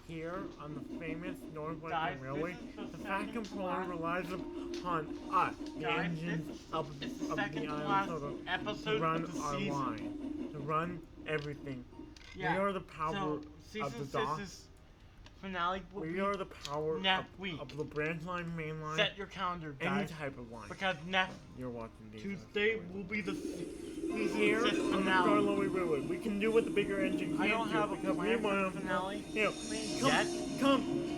Here on the famous Northwestern Guys, Railway, this is the the Fat second to Controller last. relies upon us, the Guys, engines it's the of second the to island last total, to episode run of the our season. line, to run everything. Yeah. We are the power So of season the dock. 6's finale will We be are the power next week. of the branch line, main line, Set your calendar, any guys, type of line. because next You're watching these. Tuesday will be the season Here 6 on the finale. Garlowy Railway, we can do what the bigger engine can't I don't do have a because we plan for want the finale come, yet.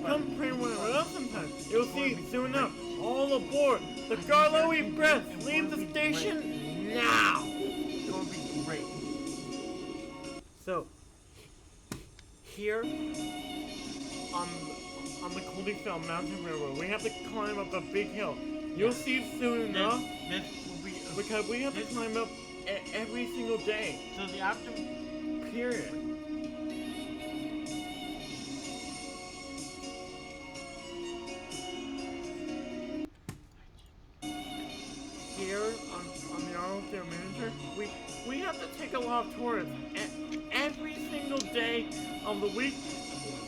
come play one with us sometime. You'll It's going to see be soon great. enough. All aboard the Garlowy Press. Leave the station now. It's going to be great. So here on the Coldingfell Mountain Railroad, we have to climb up a big hill. You'll see soon enough This will be because we have to climb up every single day. so the after. Period. Here on the Arlington Manager, we have to take a lot of tourists every single day of the week.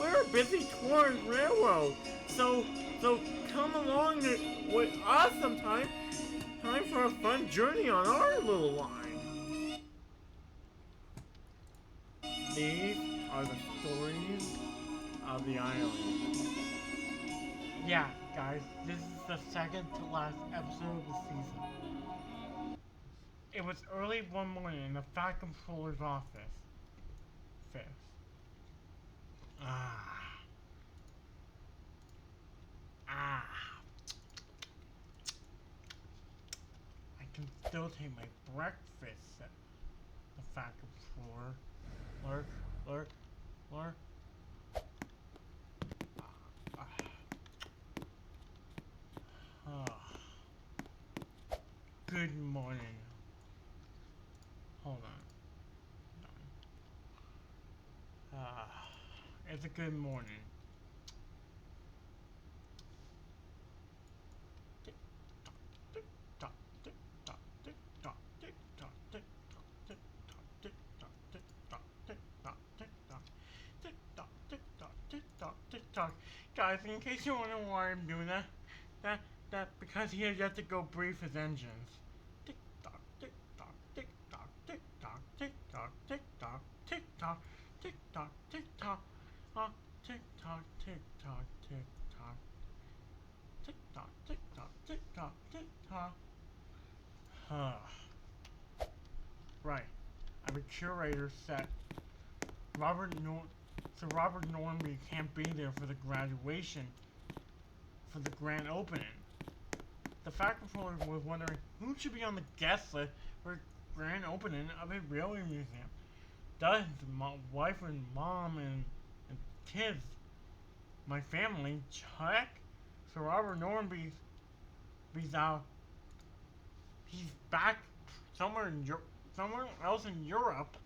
We're a busy tourist railroad, so come along with us sometime. Time for a fun journey on our little line. These are the stories of the island. Yeah, guys, this is the second to last episode of the season. It was early one morning in the Fat Controller's office. Ah. I can still take my breakfast, said the Fat Controller. Lurk. Good morning. Hold on. It's a good morning. Guys, in case you wonder why I'm doing that because he has yet to go brief his engines. Tick tock, tick tock, tick tock, tick tock, tick tock, tick tock, tick tock, tick tock, tick tock, tick tock, tick tock, tick tock, tick tock, tick tock, tick tock, tick tock. Right. I have a curator set. Robert Norby can't be there for the graduation, for the grand opening. The Fat Controller was wondering who should be on the guest list for grand opening of a railway museum. Does my wife and mom and kids, my family, check? So Robert Norby's out. He's back somewhere else in Europe.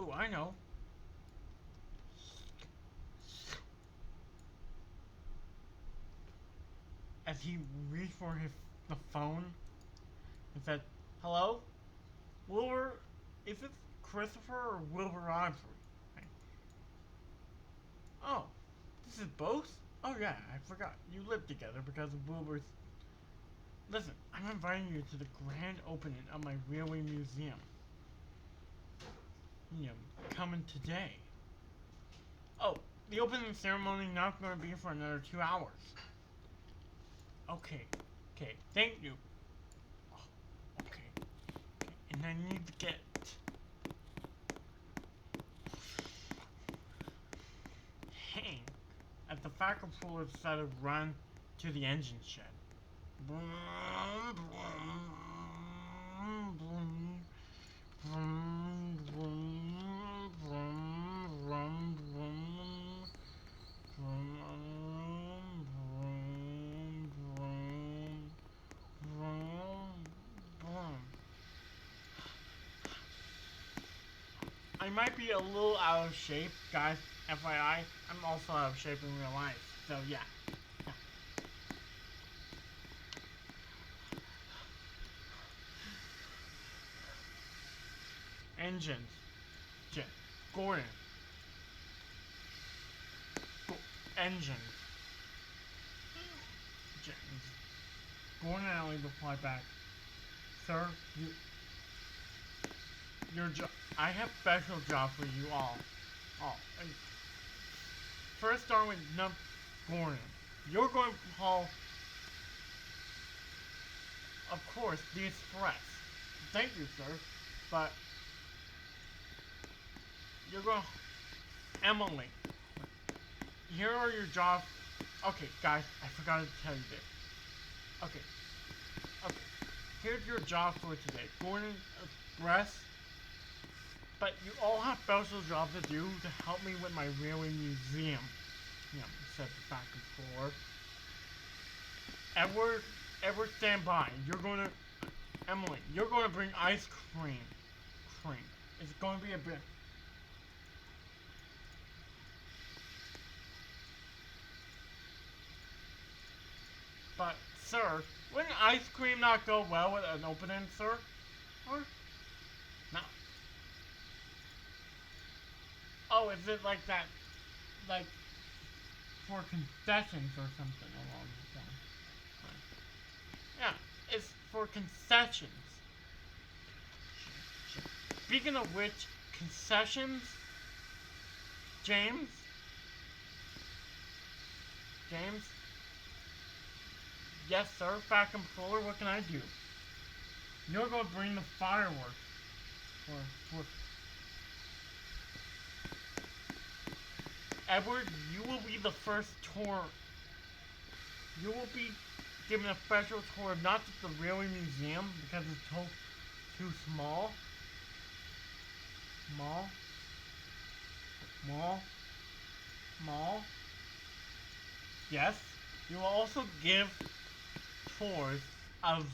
Oh, I know. As he reached for the phone and said, "Hello, Wilbur? Is it Christopher or Wilbur Audrey?" Oh, this is both? Oh yeah, I forgot. You live together because of Wilbur's. Listen, I'm inviting you to the grand opening of my railway museum. Coming today. Oh, the opening ceremony not going to be for another 2 hours. Okay, thank you. Oh, okay, and I need to get Hank at the Fat Controller decided to run to the engine shed. Vroom, vroom, vroom, vroom, vroom, vroom, vroom, vroom, vroom, vroom, vroom, vroom. I might be a little out of shape, guys. FYI, I'm also out of shape in real life. So yeah. Engines. Gordon. Engines. James. Gordon Alley replied back, Sir, your job. I have special job for you all. And first start with Gordon. You're going to call, of course, the Express. Thank you, sir. But you're going to Emily. Here are your jobs. Okay, guys, I forgot to tell you this. Okay. Here's your job for today. Gordon, rest. But you all have special jobs to do to help me with my railway museum. Said the factory floor. Edward, stand by. Emily, you're going to bring ice cream. It's going to be a bit. But, sir, wouldn't ice cream not go well with an opening, sir? Or? No. Oh, is it like that? Like, for concessions or something along those lines? Yeah, it's for concessions. Speaking of which, concessions? James? Yes, sir, Fat Controller, what can I do? You're going to bring the fireworks. Edward, you will be the first tour. You will be given a special tour of not just the railway museum because it's too small. Mall. Yes, you will also give tours of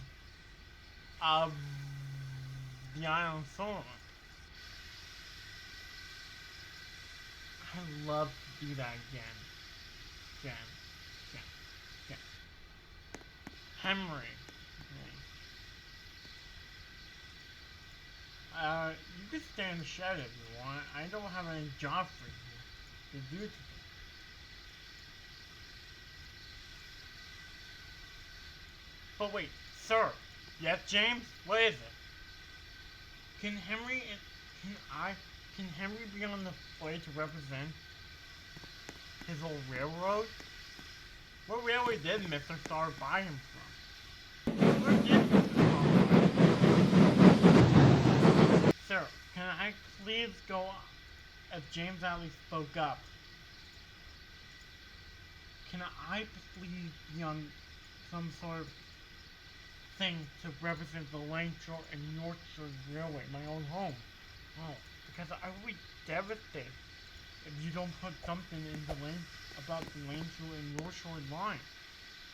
the Island Solomon. I'd love to do that again. Henry. You can stay in the shed if you want. I don't have any job for you to do today. But wait, sir. Yes, James? What is it? Can Henry be on the play to represent his old railroad? What railway did Mr. Starr buy him from? Where did Mr. Starr buy him? Sir, can I please go as James Alley spoke up? Can I please be on some sort of thing to represent the Langshore and Yorkshire Railway, my own home? Oh, because I would be devastated if you don't put something in about the Langshore and Yorkshire line.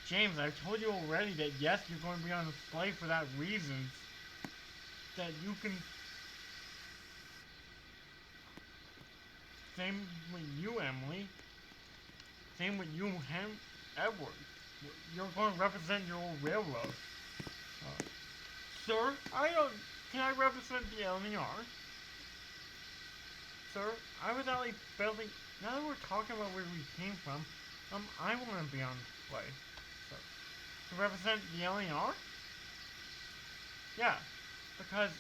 James, I've told you already that yes, you're going to be on display for that reason. That you can. Same with you, Emily. Same with you, Edward. You're going to represent your old railroad. Sir, can I represent the LNR? Sir, I was only building. Now that we're talking about where we came from, I want to be on display. So, to represent the LNR? Yeah, because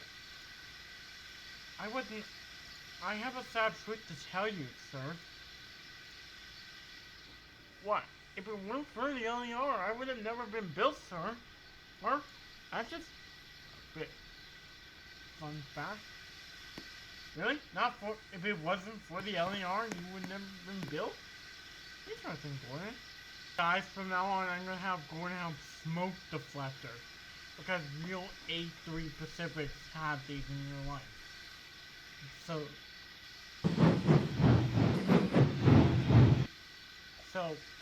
I have a sad truth to tell you, sir. What? If it weren't for the LNR, I would have never been built, sir. Or, that's just a bit fun fact. Really? If it wasn't for the LNR, you would never been built? Interesting, Gordon. Guys, from now on, I'm gonna have Gordon have smoke deflector. Because real A3 Pacifics have these in your life. So,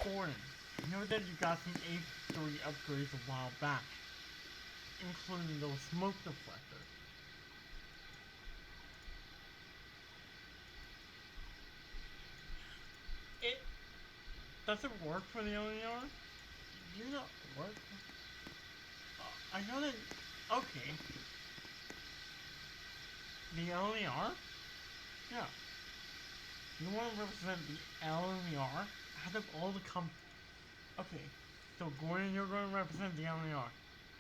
Gordon, I know that you got some A3 upgrades a while back. Including those smoke deflectors. Does it work for the LNR? Do you know it work? I know that. Okay. The LNER? Yeah. You want to represent the LNER out of all the Okay, so Gordon, you're going to represent the LNER.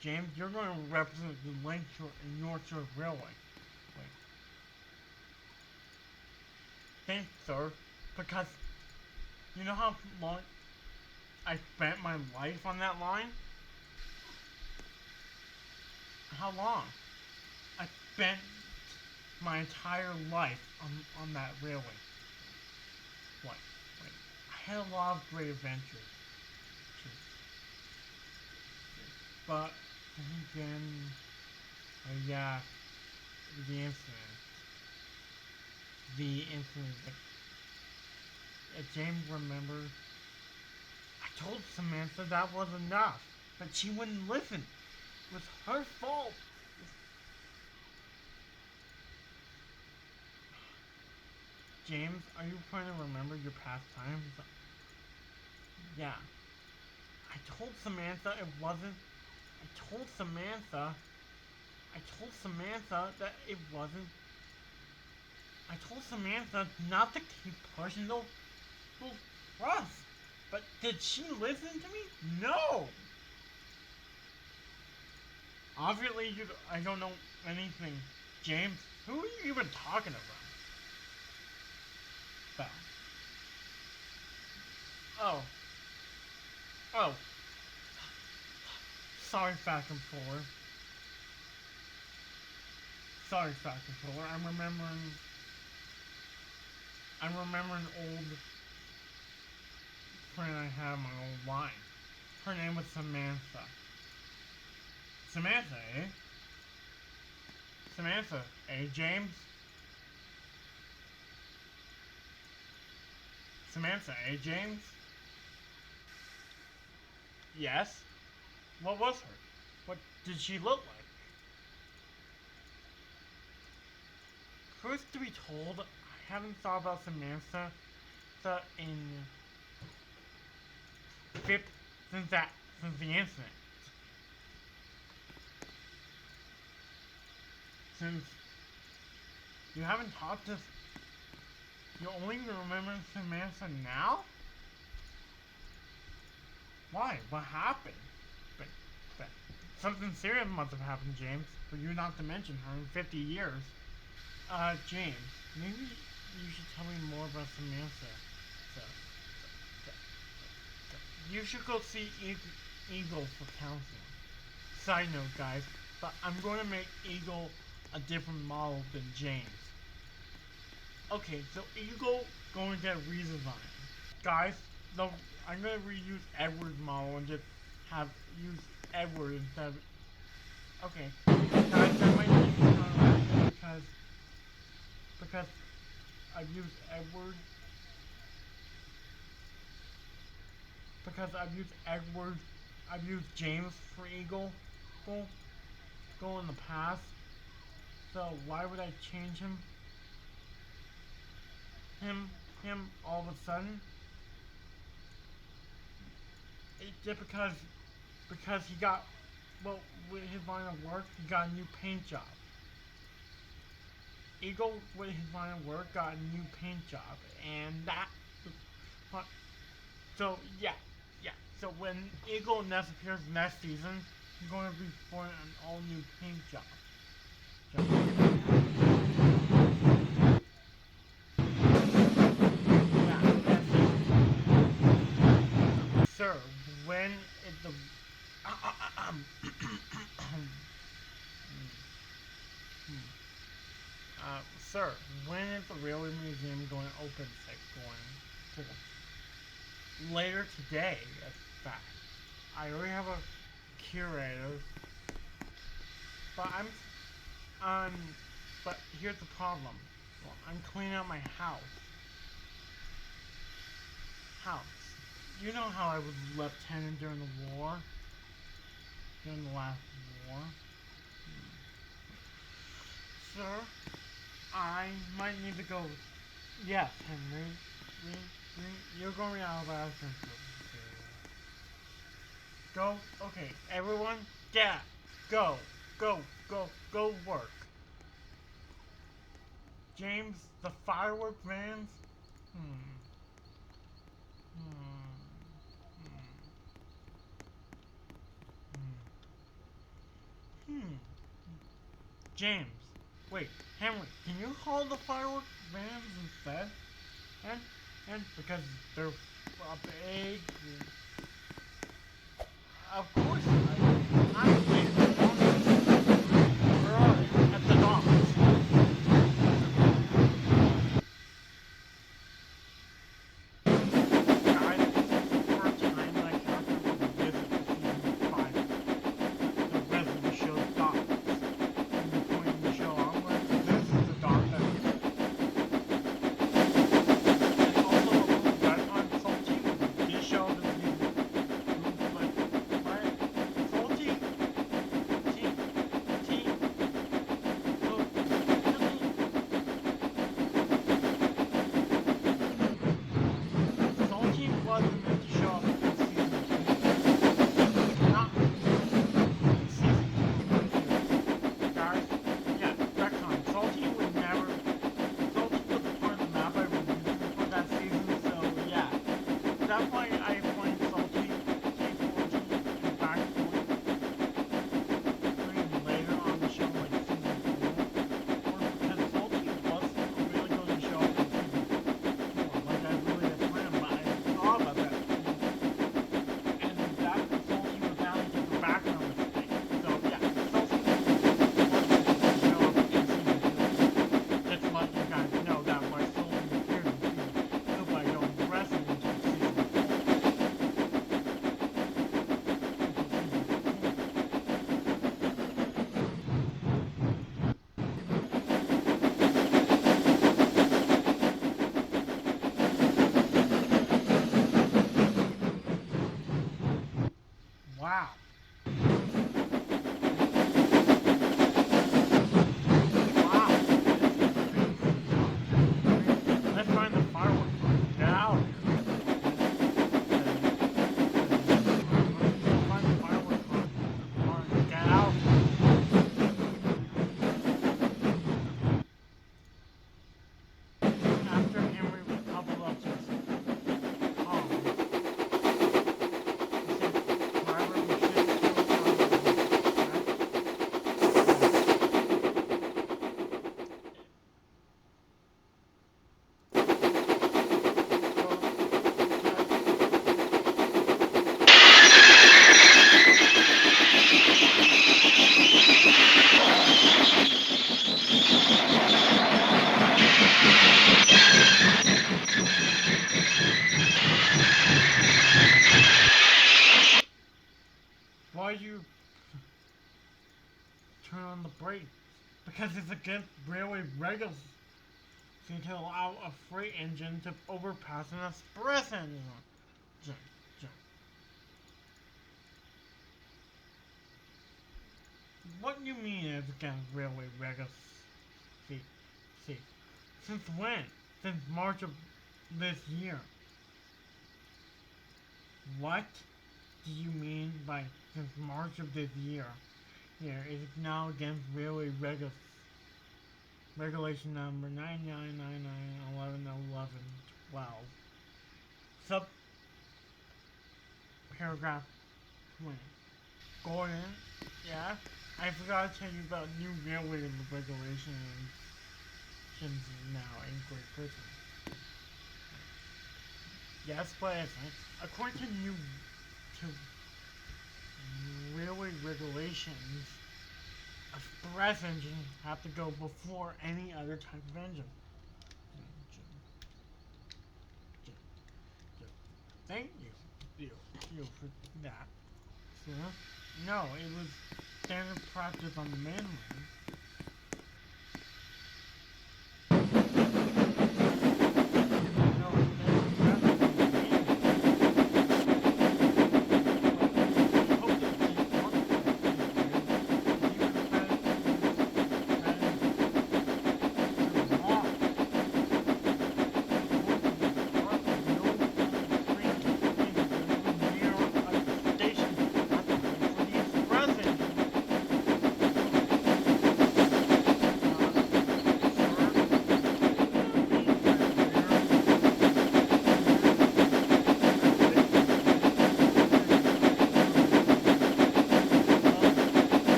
James, you're going to represent the Lakeshore and North Shore Railway. Wait. Thanks, sir. Because you know how long I spent my life on that line? How long? I spent my entire life on that railway. What? Wait. I had a lot of great adventures. But then, yeah, the incident. The incident that James remembered. I told Samantha that was enough, but she wouldn't listen. It was her fault. James, are you trying to remember your past times? Yeah. I told Samantha it wasn't. I told Samantha that it wasn't. I told Samantha not to keep pushing those thrusts. But did she listen to me? No! Obviously, I don't know anything. James, who are you even talking about? Bell. Oh. Oh. Sorry, Fat Controller. Sorry, Fat Controller. I'm remembering old friend I had on my old line. Her name was Samantha. Samantha, eh? Samantha, eh, James? Samantha, eh, James? Yes? What was her? What did she look like? Truth to be told, I haven't thought about Samantha in fifth since the incident. Since you haven't talked to, you only remember Samantha now? Why? What happened? But, but something serious must have happened, James, for you not to mention her in 50 years. James, maybe you should tell me more about Samantha. So, you should go see Eagle for counseling. Side note, guys, but I'm going to make Eagle a different model than James. Okay, so Eagle going to get redesigned. Guys, no, I'm going to reuse Edward's model and just use Edward instead of... Okay, guys, that might take time because I've used Edward. Because I've used James for Eagle go in the past. So why would I change him all of a sudden? It's just because he got, well, with his line of work, he got a new paint job. Eagle, with his line of work, got a new paint job, and that, so yeah. So when Eagle next appears next season, he's going to be for an all new paint job. Sir, when is the sir, when is the Railway Museum going to open? Later today, in fact. I already have a curator, but but here's the problem. Well, I'm cleaning out my house. You know how I was lieutenant during the war? During the last war? Sir, I might need to go. Yes, Henry. You're going out of action. Go. Okay, everyone, get. Go work. James, the firework vans? Hmm. Hmm. Hmm. Hmm. James, wait, Henry, can you call the firework vans instead? And because they're big. Of course, I'm waiting for Where are they? At the docks. Guys, this is the first time my character will visit season 5. The rest of the show's docks. From the point in the show onwards, this is the dock that. And also a little bit on Salty. This show doesn't even like right? Salty. T. Salty wasn't meant to show up in season 2. Not in season 2. Guys, yeah, retcon. Salty would never. Salty was a part of the map I was using for that season, so yeah. That's why I find Salty, T4G, and Backpoint later on the show, like season 4. Or because Salty wasn't really going to show up in season 4. Like I really had planned, but I thought about that. And that Salty was added to the background of the thing. So yeah, Salty wasn't supposed to show up in season 2. Just let you guys know that why Salty appeared in season 2 by going wrestling into season 4. Wow. Wow. Let's find the fireworks. Get out of here. Let's find the fireworks. Get out. After Henry was coupled up to his column, he said, "Driver, we should Why you turn on the brakes? Because it's against railway regulations to allow a freight engine to overpass an express engine. J- j- What do you mean it's against railway regulations? See, see. Since when? Since March of this year. What do you mean by since March of this year? Here it is now against railway regulation number 9999111112. Sub paragraph 20. Gordon, yeah? I forgot to tell you about new railway regulations now in Great Britain. Yes, President. According to railway regulations, a express engine have to go before any other type of engine. Thank you for that. Sir? No, it was standard practice on the mainland.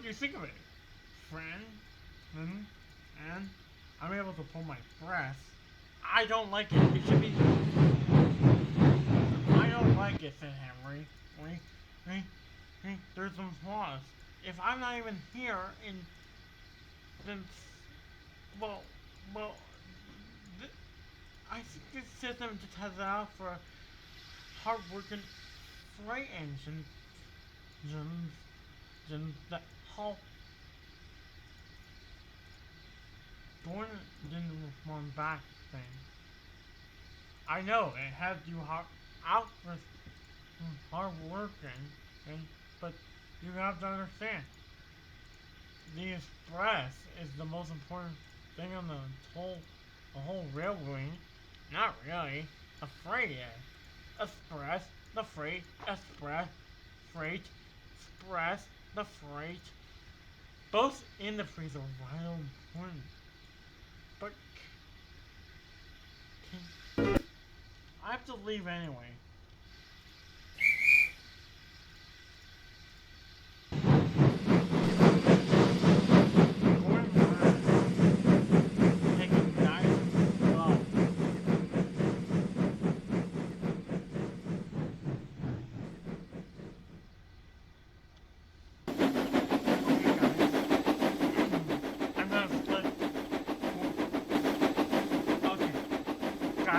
you think of it, friend, and I'm able to pull my breath. I don't like it. It should be. I don't like it, said Henry. There's some flaws. If I'm not even here, then, well, I think this system just has it out for hard-working freight engines that haul. Gordon didn't respond back then. I know it had you out for hard working, but you have to understand, the express is the most important thing on the whole railway. Not really. The freight is. Express, the freight, express, freight, express, the freight. Both industries are vital important. But I have to leave anyway.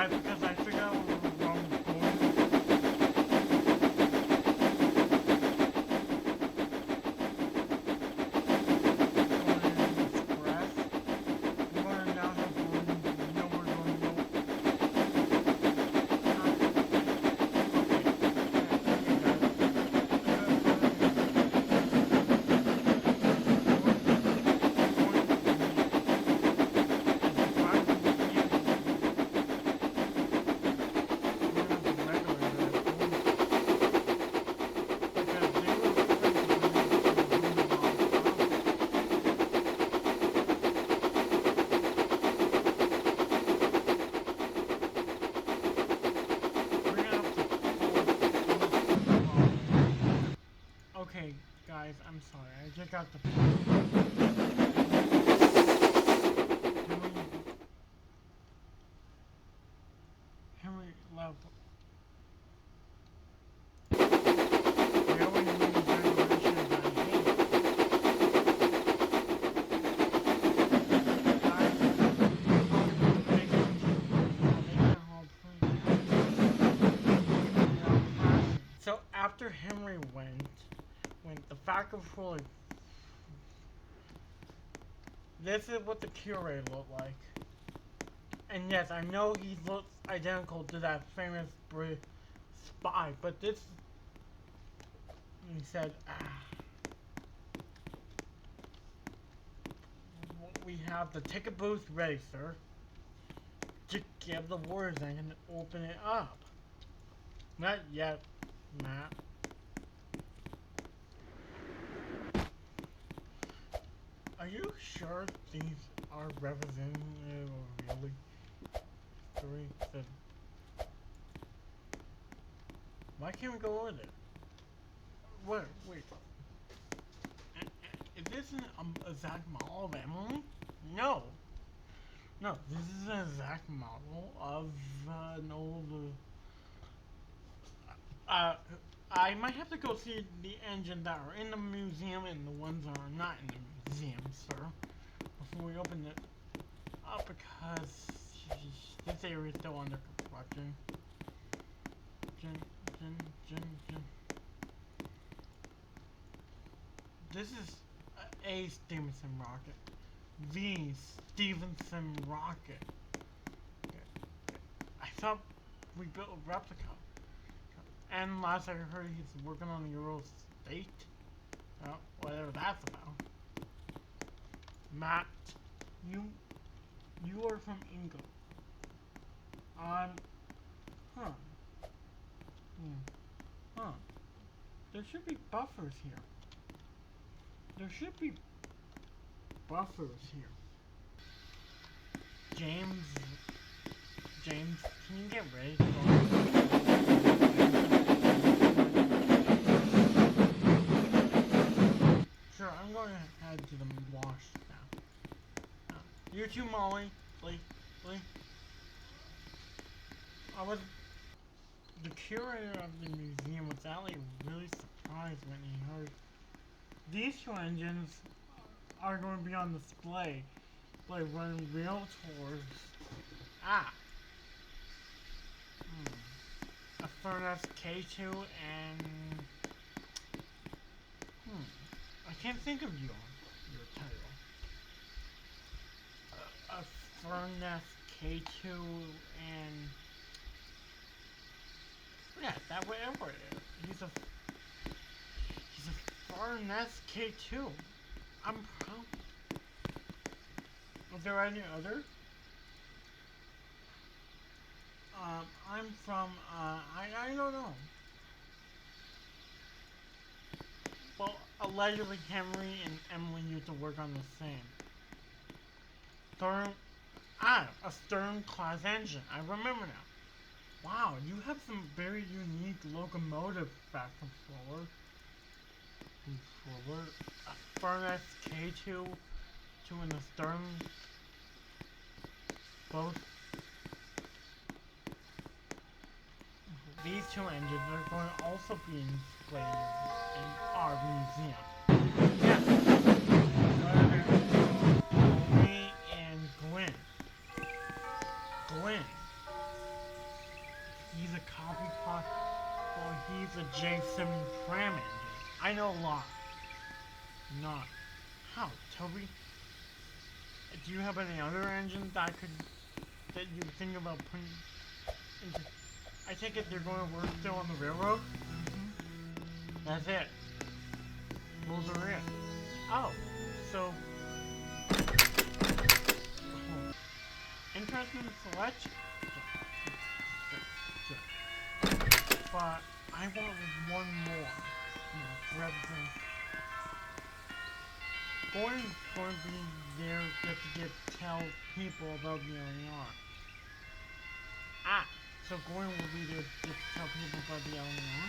Because I figured out what was wrong with Okay, guys, I'm sorry. I just got the. Henry left. So after Henry went the fact of fully. This is what the curator looked like. And yes, I know he looks identical to that famous British spy, but this. He said, we have the ticket booth ready, sir. Just give the words and I can open it up. Not yet, Matt. Are you sure these are representative of really? Why can't we go over there? Wait. Is this an exact model of Emily? No. No, this is an exact model of an old. I might have to go see the engine that are in the museum and the ones that are not in the museum, sir, before we open it up, because this area is still under construction. This is a Stevenson rocket. The Stevenson rocket. Okay. I thought we built a replica. And last I heard, he's working on the Euro State. Well, whatever that's about. Matt, you are from England. There should be buffers here. James, can you get ready? Sure, I'm going to Where'd you, Molly? Lee? I was... The curator of the museum was actually really surprised when he heard these two engines are going to be on display, like running real tours. Ah! A Furnace K2 and... I can't think of your title. A Furnace K2 and... Yeah, that whatever it is. He's a Furnace K2. I'm proud. Is there any other? I'm from, I don't know. Well, allegedly Henry and Emily used to work on the same. A Stern class engine. I remember now. Wow, you have some very unique locomotive back and forward. A Furnace K2, two in the Stern. Both. These two engines are going to also be displayed in our museum. Yes. Me and Glenn. He's a copycat. Well, he's a J7 Tram engine. I know a lot. Not. How, Toby? Do you have any other engines that you think about putting into... I take it they're going to work still on the railroad? That's it. Those are it. Oh, so... Interesting selection. But I want one more. To represent... Gordon's going to be there just to tell people about the LNR. So Gordon will be there just to tell people about the LNR.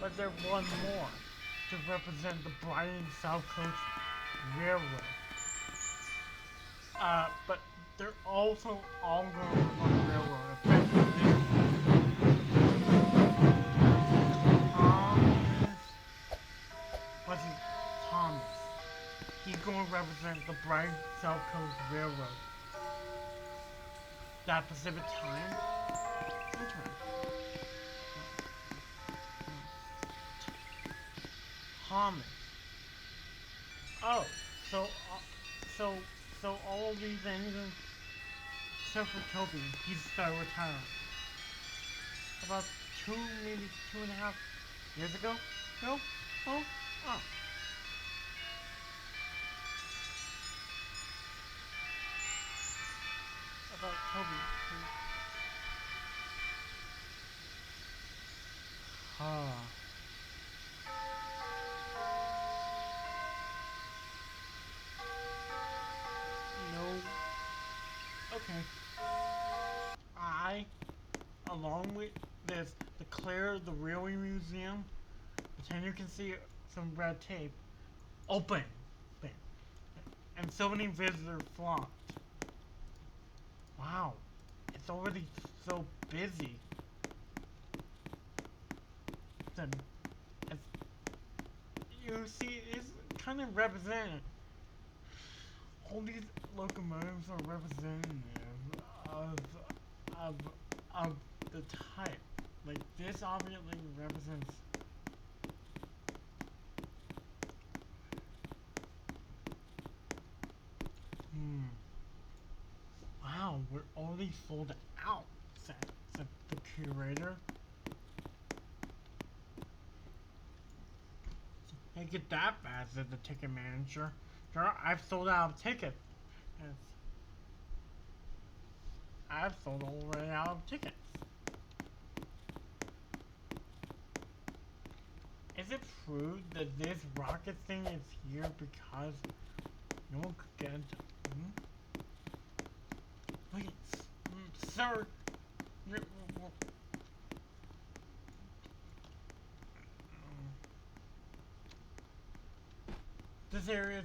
But there's one more to represent the Brighton South Coast Railroad. But they're also all going to run the railroad. Effectively, Thomas. He's going to represent the Brighton South Coast Railroad. That Pacific Time? Thomas. Oh, so all of these engines, except for Toby, he's started retiring. About maybe 2.5 years ago? No? Oh? Oh. About Toby. No. Okay. Along with this, declare the Railway Museum, pretend you can see some red tape, open. And so many visitors flocked. Wow, it's already so busy. You see, it's kind of representative. All these locomotives are representative of the type. Like, this obviously represents... Wow, we're already sold out, said the curator. Can't get that fast, said the ticket manager. Sure, I've sold out of tickets. Yes. I've sold already out of tickets. Is it true that this rocket thing is here because no one could get into... Wait, sir. This area is...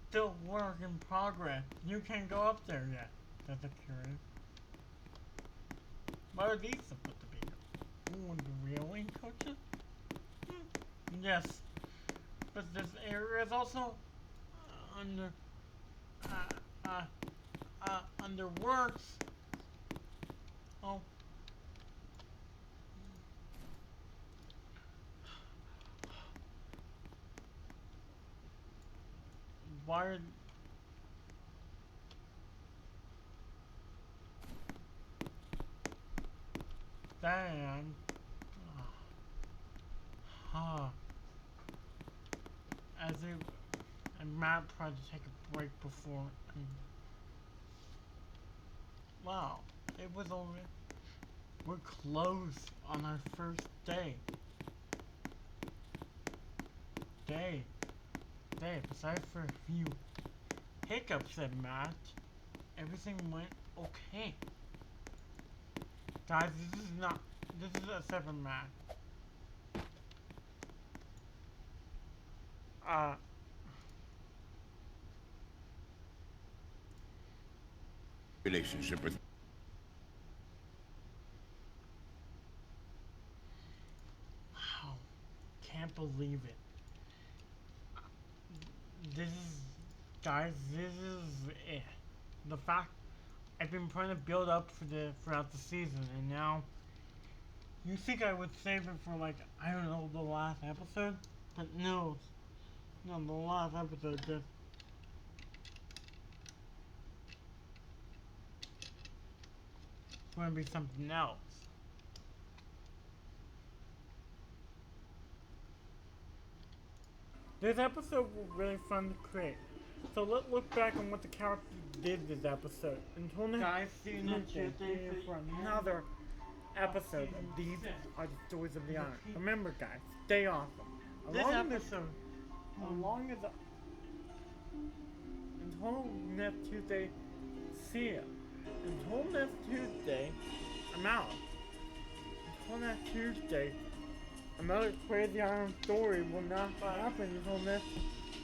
still work in progress. You can't go up there yet, said the curator. What are these supposed to be? Ooh, the railing coaches? Yes, but this area is also under under works. Oh. Why are Dan? Huh. As if and Matt tried to take a break before. Wow, it was already. We're closed on our first day. Day. Besides for a few hiccups, said Matt, everything went okay. Guys, this is a separate Matt. Relationship with. Wow, can't believe it. This is, guys, this is it. The fact I've been trying to build up throughout the season, and now you think I would save it for like I don't know the last episode, but no, the last episode just. It's gonna be something else. This episode was really fun to create. So let's look back on what the characters did this episode. Until next Guys, see you next Tuesday for another episode of These Are the Stories of the Honor. Remember, guys, stay awesome. This episode. Along as until next Tuesday, see ya. Until next Tuesday, I'm out. Until next Tuesday, another Crazy Iron story will not happen until next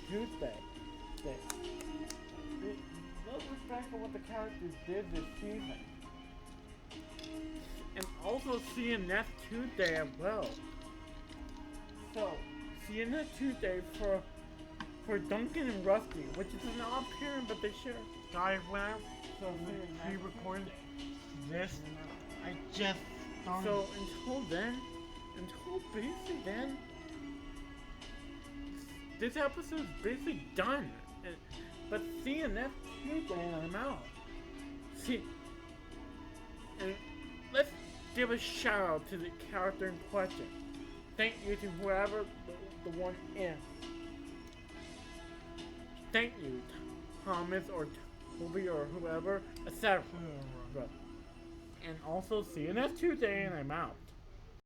Tuesday. Let's look back at what the characters did this season. And also see you next Tuesday as well. So, see you next Tuesday for Duncan and Rusty, which is an odd pairing, but they share. Guys, when I pre-recorded this, I just started. So until basically then, this episode's basically done. But see you next Tuesday and I'm out. See, and let's give a shout out to the character in question. Thank you to whoever the one is. Thank you, Thomas or Toby or whoever, etc. And also see you next Tuesday and I'm out.